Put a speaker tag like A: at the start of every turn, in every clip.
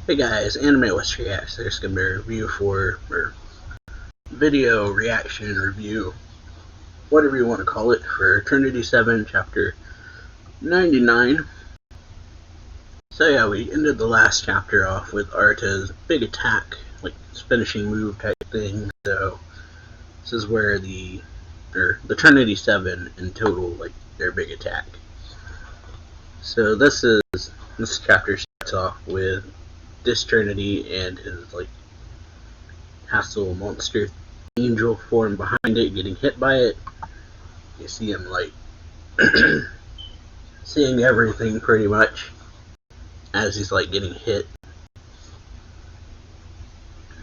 A: Hey guys, Anime West Reacts. There's gonna be a review or video reaction review, whatever you want to call it, for Trinity 7, Chapter 99. So yeah, we ended the last chapter off with Arta's big attack, like his finishing move type thing. So this is where the Trinity 7 in total, like their big attack. So this chapter starts off with this Trinity and his like hassle monster angel form behind it getting hit by it. You see him like seeing everything pretty much as he's like getting hit.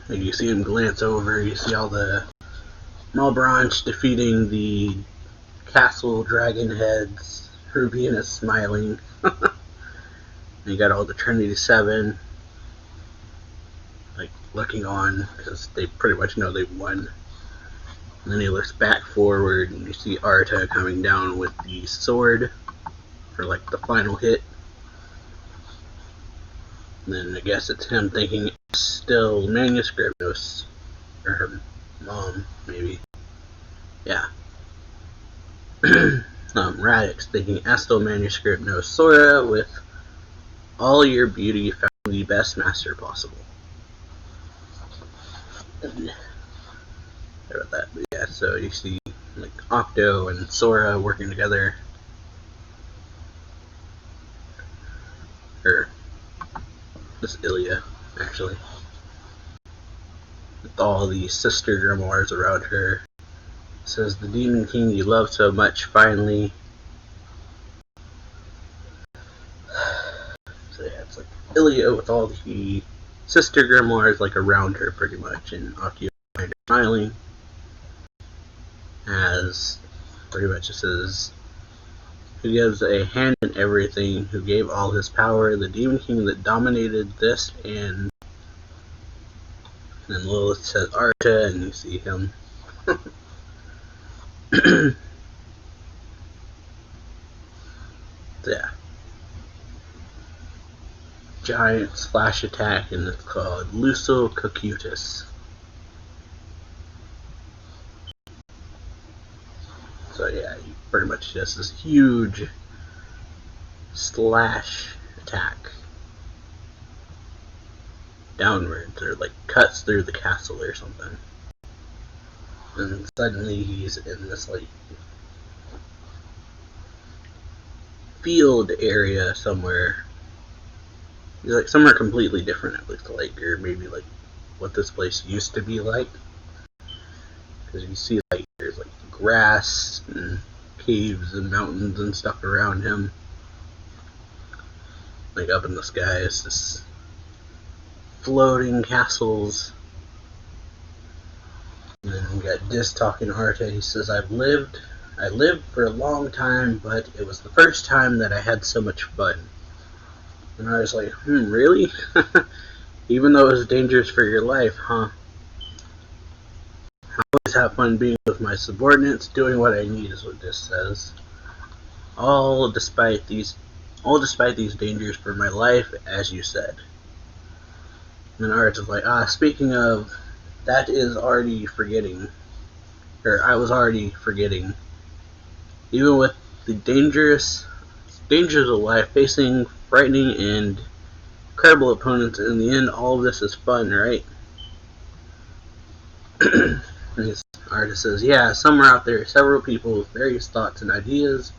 A: And you see him glance over, you see all the Malbranche defeating the castle dragon heads. Rubian is smiling. You got all the Trinity 7 like looking on because they pretty much know they've won. And then he looks back forward and you see Arta coming down with the sword for like the final hit. And then I guess it's him thinking it's still manuscript, or her mom, maybe. Yeah. Radix thinking Estel manuscript no Sora, with all your beauty found the best master possible. Sorry about that, but yeah, so you see like Octo and Sora working together. Or this Ilya, actually. With all the sister grimoires around her. It says, the Demon King you love so much finally. So yeah, it's like Ilya with all the sister grimoires like around her pretty much, and Octo kind of smiling. As pretty much it says, who gives a hand in everything, who gave all his power, the Demon King that dominated this, and then Lilith says Arta, and you see him. Yeah. Giant splash attack, and it's called Luso Cocutus. So yeah, he pretty much does this huge slash attack downwards, or like cuts through the castle or something. And suddenly he's in this like field area somewhere. He's like somewhere completely different, it looks like, or maybe like what this place used to be like. Because you see like there's like grass and caves and mountains and stuff around him. Like up in the sky is this floating castles. And then we got Dis talking to Arta. He says, I lived for a long time, but it was the first time that I had so much fun. And I was like, really? Even though it was dangerous for your life, huh? I always have fun being with my subordinates, doing what I need, is what Dis says. All despite these dangers for my life, as you said. And Arta's like, speaking of, that is already forgetting. Or I was already forgetting. Even with the dangers of life, facing frightening and incredible opponents, in the end, all of this is fun, right? And Arta says, yeah, somewhere out there, several people with various thoughts and ideas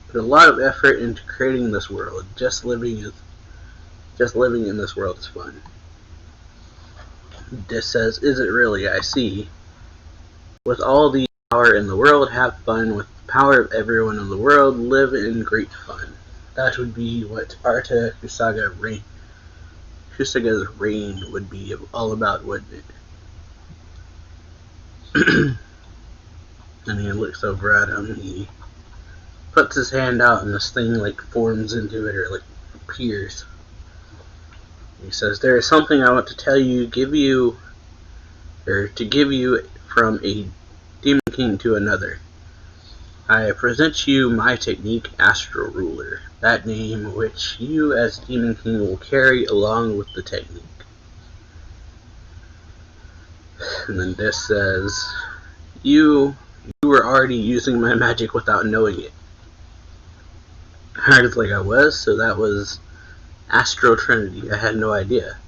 A: put a lot of effort into creating this world. Just living in this world is fun. Dis says, is it really? I see. With all the power in the world, have fun. With the power of everyone in the world, live in great fun. That would be what Arta Kusaga's reign would be all about, wouldn't it? And he looks over at him, he puts his hand out, and this thing like forms into it, or like appears. He says, there is something I want to tell you, to give you from a Demon King to another. I present you my technique, Astral Ruler, that name which you as Demon King will carry along with the technique. And then this says, you were already using my magic without knowing it. I was like, I was, so that was Astral Trinity. I had no idea.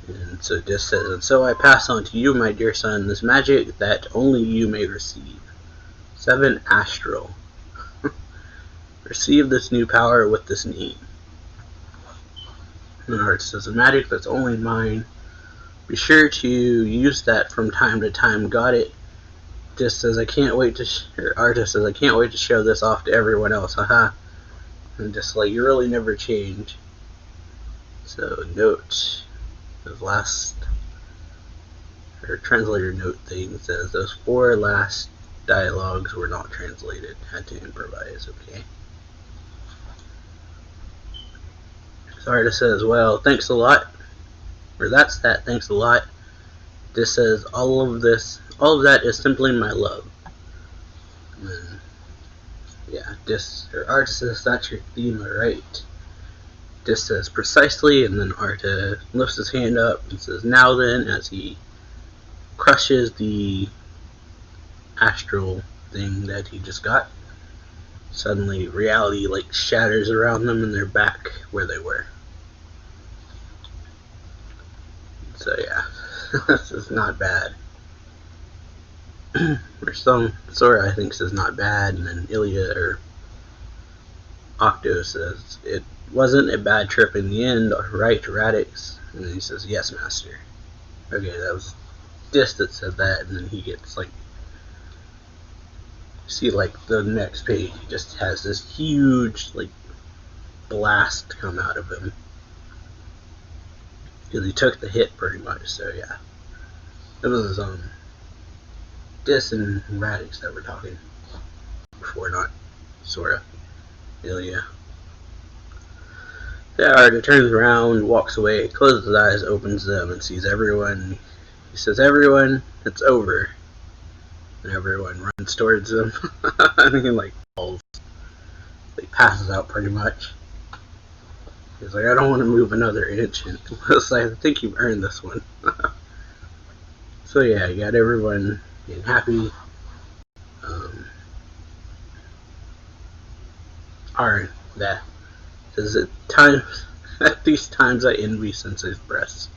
A: And so this says, and so I pass on to you, my dear son, this magic that only you may receive. 7 Astral. Receive this new power with this name. And it says, a magic that's only mine. Be sure to use that from time to time. Got it? Just says, I can't wait to, artist says, I can't wait to show this off to everyone else, haha. And just like, you really never change. So, note, the last, or translator note thing says, those 4 last dialogues were not translated. Had to improvise, okay. So, artist says, well, thanks a lot. Or that's that, thanks a lot. This says, all of that is simply my love. And then, yeah, this, or artist says, that's your theme, right? This says, precisely, and then Arta lifts his hand up and says, now then, as he crushes the astral thing that he just got, suddenly reality like shatters around them and they're back where they were. So yeah, this is not bad. Or some Sora thinks is not bad, and then Ilya or Octo says it wasn't a bad trip in the end, right, Radix? And then he says, yes, master. Okay, that was Dis that said that, and then he gets like, see like the next page, he just has this huge like blast come out of him. Because he took the hit pretty much, so yeah. It was Dis and Radix that were talking before, not Sora. Ilya. Yeah, Arta turns around, walks away, closes his eyes, opens them, and sees everyone. He says, everyone, it's over. And everyone runs towards him. I mean, like, falls. Like, passes out pretty much. He's like, I don't want to move another inch. And it's like, I think you've earned this one. So yeah, you got everyone being happy. Alright, that says at these times I envy Sensei's breasts.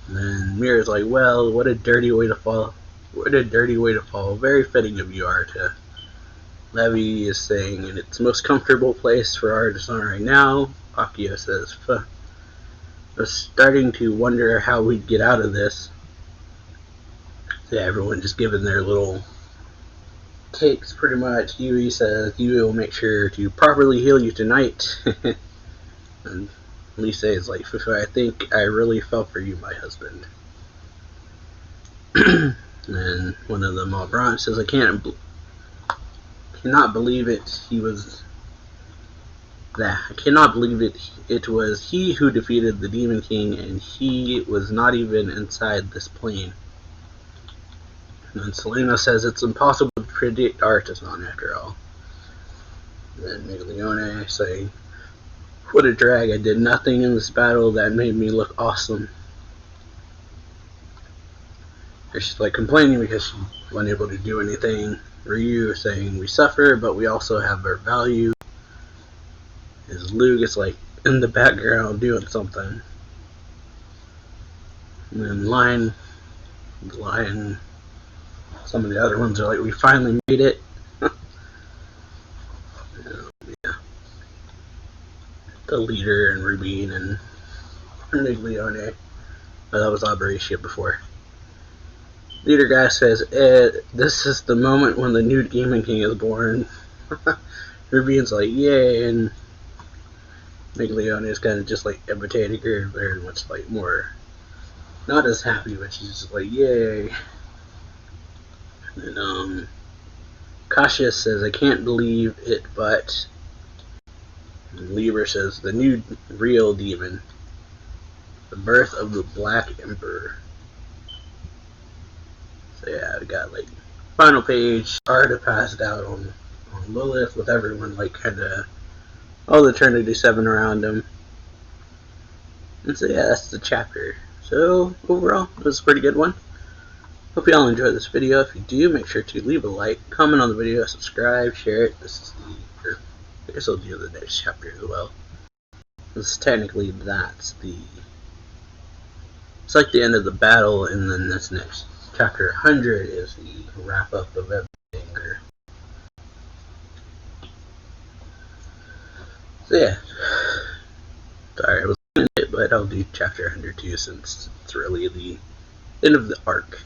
A: And then Mira's like, well, what a dirty way to fall. What a dirty way to fall. Very fitting of you, Arta. Levi is saying, in its most comfortable place for artists on right now. Akio says, I was starting to wonder how we'd get out of this. So yeah, everyone just giving their little takes pretty much. Yui says, Yui will make sure to properly heal you tonight. And Lisa is like, I think I really fell for you, my husband. And one of them, Malbranche, says, I cannot believe it. I cannot believe it. It was he who defeated the Demon King, and he was not even inside this plane. And then Selena says it's impossible to predict Artisan after all. And then Miglione saying, what a drag, I did nothing in this battle that made me look awesome. And she's like complaining because she wasn't able to do anything. Ryu saying, we suffer, but we also have our value. As Luke is like in the background doing something. And then Lion, some of the other ones are like, we finally made it. Yeah. The leader and Rubine and Miglione. Oh, that was Aberratia before. Leader guy says, this is the moment when the new Demon King is born. Rubine's like, yay, and Miglione is kind of just like imitating her, very much like more, not as happy, but she's just like, yay. And Cassius says, I can't believe it, but Lieber says, the new real demon, the birth of the Black Emperor. So yeah, we got like final page, Arda passed out on Lilith with everyone, like, kinda, all the Trinity 7 around him. And so yeah, that's the chapter. So overall, it was a pretty good one. Hope you all enjoyed this video. If you do, make sure to leave a like, comment on the video, subscribe, share it. This is I guess I'll do the next chapter as well. This is technically it's like the end of the battle, and then this next chapter 100 is the wrap up of everything. So yeah, sorry I was in it, but I'll do chapter 102 since it's really the end of the arc.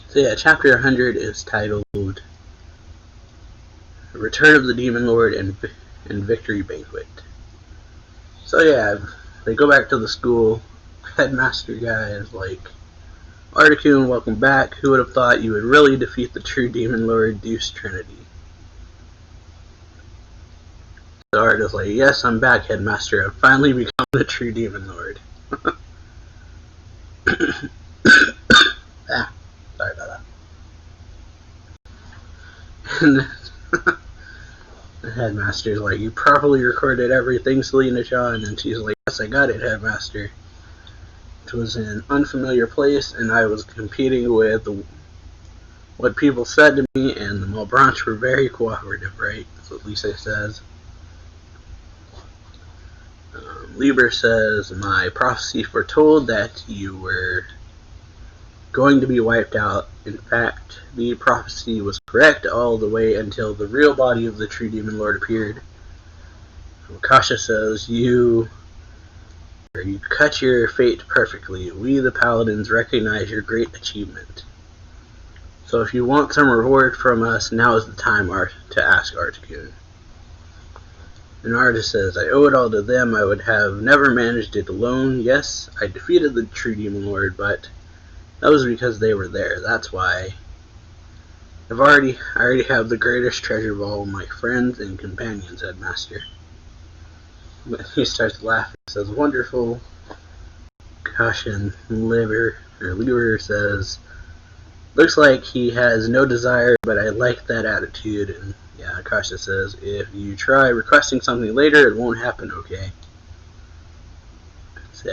A: So yeah, chapter 100 is titled Return of the Demon Lord and Victory Banquet. So yeah, they go back to the school. Headmaster guy is like, Articuno, welcome back. Who would have thought you would really defeat the true Demon Lord, Deuce Trinity? The Art is like, yes, I'm back, Headmaster. I've finally become the true Demon Lord. Sorry about that. And the Headmaster's like, you properly recorded everything, Selena-chan. And then she's like, yes, I got it, Headmaster. It was in an unfamiliar place, and I was competing with what people said to me, and the Malbranche were very cooperative, right? That's what Lisa says. Lieber says, my prophecy foretold that you were going to be wiped out. In fact, the prophecy was correct all the way until the real body of the true Demon Lord appeared. Kasha says, you cut your fate perfectly. We, the Paladins, recognize your great achievement. So if you want some reward from us, now is the time to ask Articuno. And Arda says, I owe it all to them. I would have never managed it alone. Yes, I defeated the true Demon Lord, but that was because they were there. That's why I already have the greatest treasure of all my friends and companions, Headmaster. But he starts laughing. He says, wonderful. Caution. Lieber says, looks like he has no desire, but I like that attitude. And yeah, Akasha says, if you try requesting something later, it won't happen, okay? So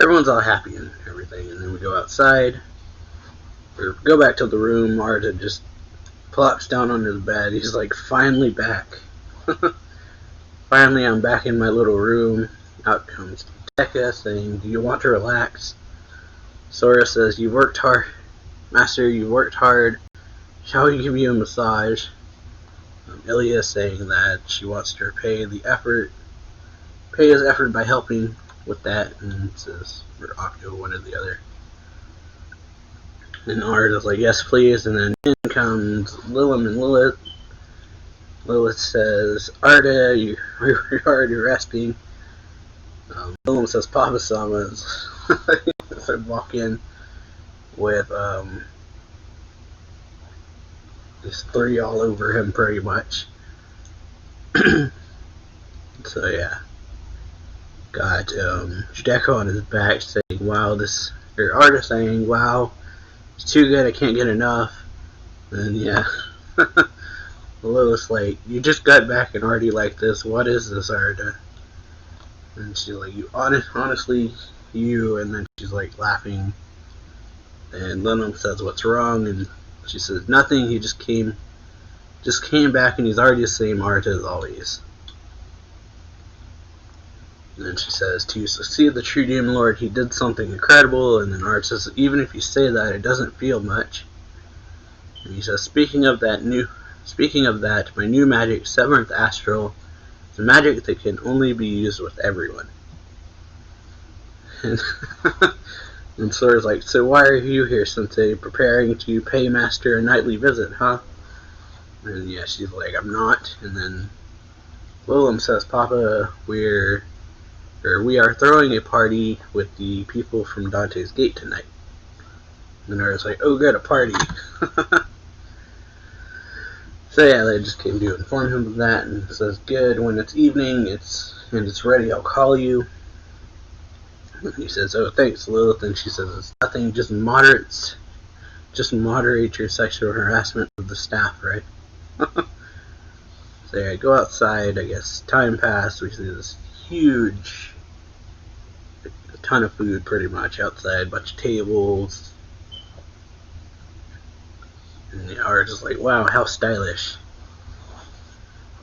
A: everyone's all happy and everything. And then we go outside, or go back to the room. Arda just plops down under the bed. He's like, finally back. Finally, I'm back in my little room. Out comes Tekka saying, do you want to relax? Sora says, you worked hard. Master, you worked hard. Shall we give you a massage? Ilya saying that she wants to repay his effort by helping with that, and says, or Octo, one or the other. And Arda's like, yes, please. And then in comes Lilim and Lilith. Lilith says, Arda, you're already resting. Lilim says, Papa-sama's. So walk in with just 3 all over him pretty much. So yeah, got Judeko on his back saying, wow, or Arda saying, wow, it's too good, I can't get enough. And yeah, Lilith's like, you just got back and already like this, what is this, Arda? And she's like, honestly, you, and then she's like laughing. And Lilim says, what's wrong? And she says, nothing, he just came back and he's already the same Arda as always. And then she says, to succeed the true Demon Lord, he did something incredible. And then Arda says, even if you say that, it doesn't feel much. And he says, speaking of that, my new magic, Seventh Astral, is a magic that can only be used with everyone. And Sora's like, so why are you here, Sensei? Preparing to pay Master a nightly visit, huh? And yeah, she's like, I'm not. And then Lilim says, Papa, we are throwing a party with the people from Dante's Gate tonight. And Nora's like, oh good, a party. So yeah, they just came to inform him of that, and says, good, when it's evening, it's ready, I'll call you. And he says, oh thanks, Lilith. And she says, it's nothing, just moderate just moderate your sexual harassment of the staff, right? So yeah, go outside, I guess time passed, we see this huge, a ton of food pretty much outside, bunch of tables, and the art is like, wow, how stylish.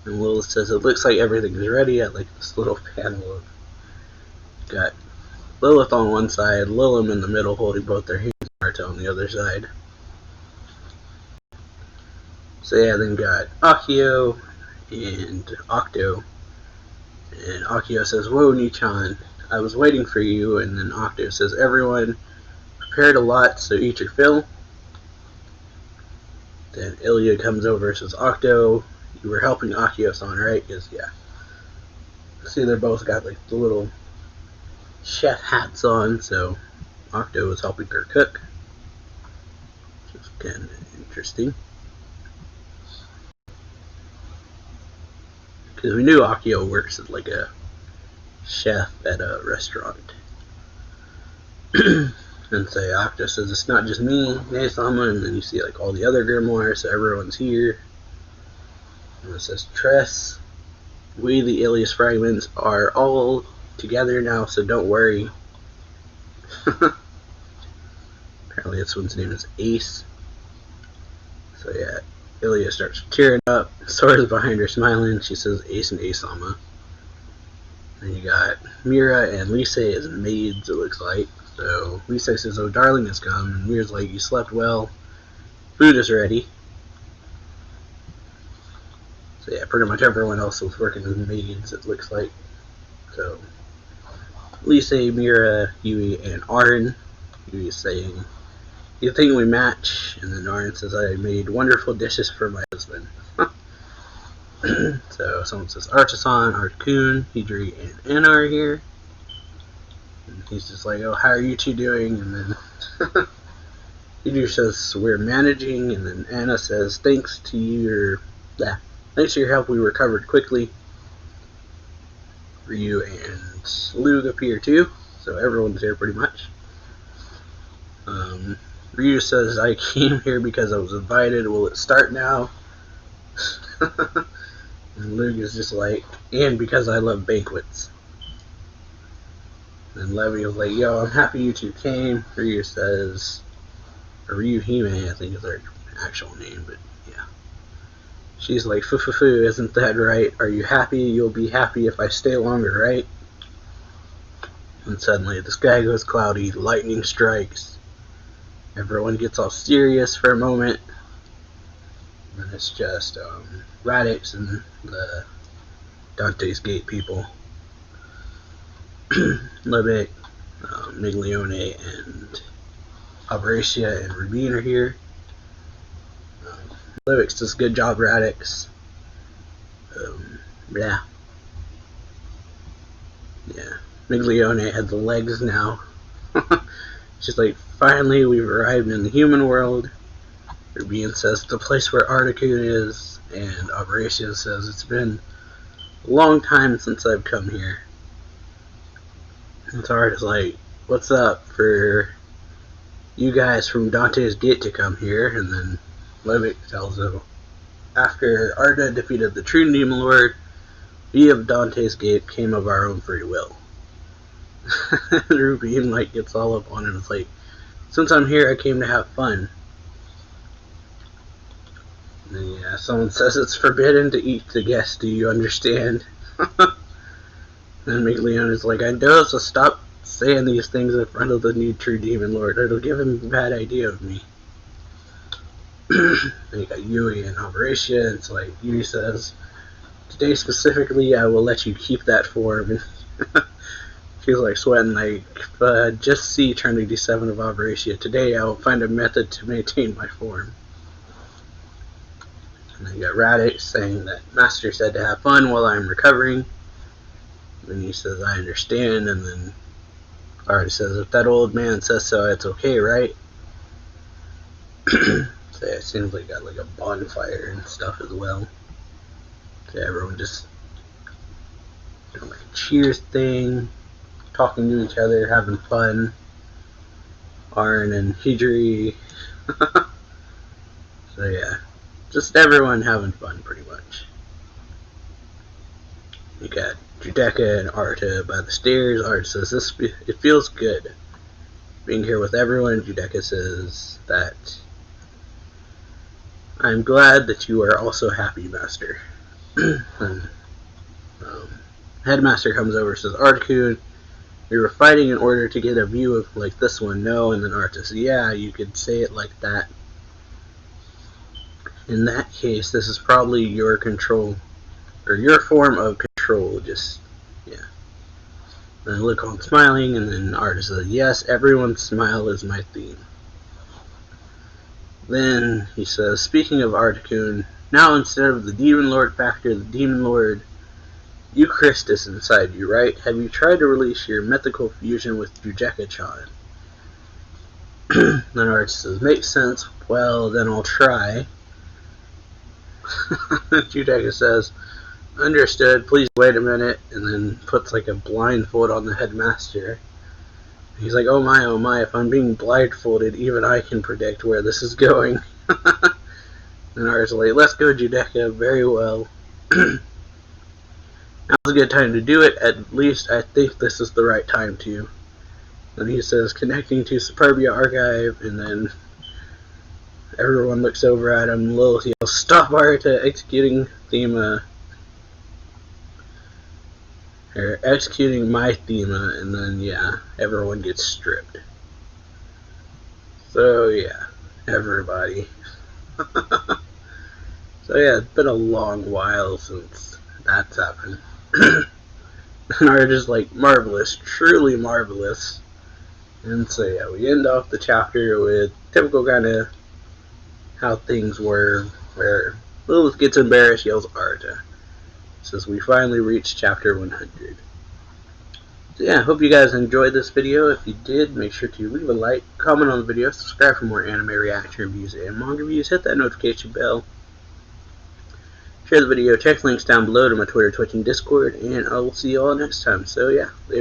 A: And Lilith says, it looks like everything is ready. I like this little panel of, got Lilith on one side, Lilith in the middle holding both their hands, Marta on the other side. So yeah, then got Akio and Octo. And Akio says, whoa, Nichan, I was waiting for you. And then Octo says, everyone prepared a lot, so eat your fill. Then Ilya comes over and says, Octo, you were helping Akio-san, right? Because, yeah. See, they're both got like the little chef hats on, so Octo was helping her cook. Which is kind of interesting. Because we knew Akio works as like a chef at a restaurant. And so Octo says, it's not just me, Nae-sama, and then you see like all the other grimoires, so everyone's here. And it says, Tress, we the Ilias fragments are all together now, so don't worry. Apparently this one's name is Ace. So yeah, Ilya starts tearing up, Sora's behind her smiling, she says Ace and Ace-sama. Then you got Mira and Lisa as maids, it looks like. So Lisa says, oh darling has come, and Mira's like, you slept well, food is ready. So yeah, pretty much everyone else was working as maids, it looks like. So Lisa, Mira, Yui, and Arin. Yui is saying, you think we match? And then Arin says, I made wonderful dishes for my husband. So someone says, Artisan, Artkun, Hidri, and Anna are here. And he's just like, oh, how are you two doing? And then Hidri says, we're managing. And then Anna says, thanks to your help, we recovered quickly. Ryu and Lug appear too, so everyone's here pretty much. Ryu says, I came here because I was invited. Will it start now? And Lug is just like, and because I love banquets. And Levy was like, yo, I'm happy you two came. Ryu says, or Ryu Hime, I think is her actual name, but yeah. She's like, foo, isn't that right? Are you happy? You'll be happy if I stay longer, right? And suddenly the sky goes cloudy, lightning strikes. Everyone gets all serious for a moment. And it's just Radix and the Dante's Gate people. Levick, Miglione, and Alberacia and Rubin are here. Levick does a good job, Radix. Yeah. Miglione had the legs now. She's like, finally we've arrived in the human world. Rubin says the place where Articuno is, and Alberacia says it's been a long time since I've come here. And Tard is like, what's up for you guys from Dante's Gate to come here? And then Levick tells him, after Arda defeated the Trinity Lord, we of Dante's Gate came of our own free will. Rubin like gets all up on it and is like, since I'm here, I came to have fun. And then yeah, someone says it's forbidden to eat the guests, do you understand? And Miglione is like, I know, so stop saying these things in front of the new true demon lord. It'll give him a bad idea of me. Then you got Yui and Alberacia, and it's like, Yui says, today specifically, I will let you keep that form. And she's like sweating, like, just see Trinity 7 of Alberacia. Today I will find a method to maintain my form. And then you got Radix saying that Master said to have fun while I'm recovering. And he says, I understand. And then Artie says, if that old man says so, it's okay, right? So it seems like got like a bonfire and stuff as well. So everyone just doing like a cheers thing, talking to each other, having fun. Arn and Hidri So yeah, just everyone having fun pretty much. You got Judecca and Arta by the stairs. Arta says, it feels good being here with everyone. Judecca says that, I'm glad that you are also happy, Master. And, Headmaster comes over and says, Articuno, we were fighting in order to get a view of like this one, no? And then Arta says, yeah, you could say it like that. In that case, this is probably your control, or your form of control, just, yeah. And I look on smiling, and then Arta says, yes, everyone's smile is my theme. Then he says, speaking of Articuno, now instead of the Demon Lord factor, the Demon Lord Eucharistus inside you, right? Have you tried to release your mythical fusion with Judecca-chan? Then Arta says, makes sense. Well, then I'll try. Judecca says, understood, please wait a minute, and then puts like a blindfold on the headmaster. He's like, oh my, if I'm being blindfolded, even I can predict where this is going. And Arta's like, let's go, Judecca, very well. Now's a good time to do it, at least I think this is the right time to. Then he says, connecting to Superbia Archive, and then everyone looks over at him. Lilith yells, stop Arta executing Thema. Or executing my Thema, and then, yeah, everyone gets stripped. So, yeah, everybody. So, yeah, it's been a long while since that's happened. And Arta's like, marvelous, truly marvelous. And so, yeah, we end off the chapter with typical kind of how things were, where Lilith gets embarrassed, yells Arta. Says we finally reached chapter 100. So yeah, I hope you guys enjoyed this video. If you did, make sure to leave a like, comment on the video, subscribe for more anime reaction reviews and manga reviews, hit that notification bell, share the video, check links down below to my Twitter, Twitch, and Discord, and I will see you all next time. So yeah, later.